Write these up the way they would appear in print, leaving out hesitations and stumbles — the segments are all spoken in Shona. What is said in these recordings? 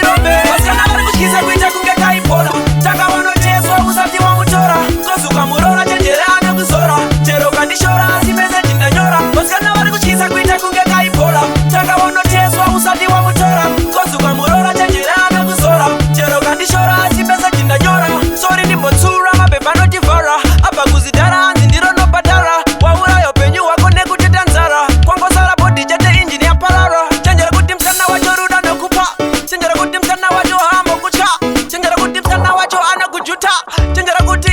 ndirombe vasikana vari kutyisa kuita kunge kaipola takavanocheswa usati wamutora kozuka murora chenjere anokuzora chero kandishora asi mese chindanyora vasikana vari kutyisa kuita kunge kaipola takavanocheswa usati wamutora kozuka murora chenjere anokuzora chero kandishora asi mese chindanyora sori ndimbotsura mapepa anotivhara abva kuzidhara hanzi ndironobhadhara waurayo penyu hwako nekuteta nzara kwangosara bhodhi chete injini yaparara chenjera kuti msana wacho ruda nokupa chenjera kuti msana wacho hambo kutya chenjera kuti msana wacho anokujuta chenjera kuti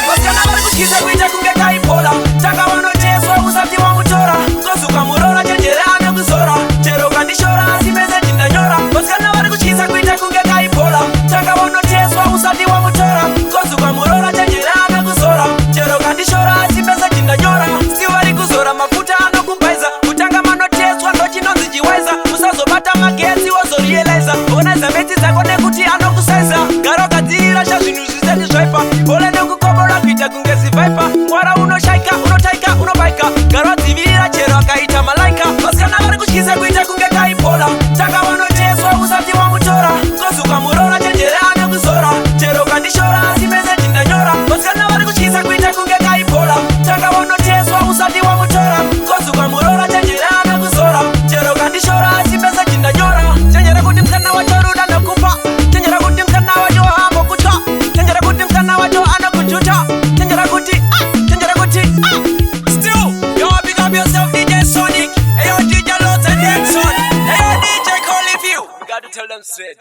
vasikana vari kutyisa kuita kunge kaipola takavanocheswa usati wamutora kozuka murora chenjere anokuzora chero kandishora asi mese chindanyora vasikana vari kutyisa kuita kunge kaipola takavanocheswa usati wamutora kozuka murora chenjere anokuzora chero kandishora asi mese chindanyora sivari kuzora mafuta anokubaiza kutanga manoteswa ndochinonzi chiweza usazobata magetsi wozorieleza onaiza meti dzako nekuti anokusaiza garo gadzirira zvinhu zvisati zvaipa pole nekukobora kuita kunge zivaipa mwara unoshaika unotaika unobaika garo dzivirira chero akaita malaika vasikana vari kutyisa kuita kunge kaipola takavanocheswa usati wamutora kozuka murora chenjere anokuzora chero kandishora asi mese chindanyora vasikana vari kutyisa kuita kunge kaipola takavanocheswa usati wamutora kozuka murora chenjere anokuzora chero kandishora asi mese chindanyora chenjera kuti msana wacho ruda nokupa chenjera kuti msana wacho hambo kutya chenjera kuti msana wacho anokujuta chenjera kuti still yo big up yourself DJ Sonic hey yo DJ Lots and Denson hey yo DJ Colifew got to tell them straight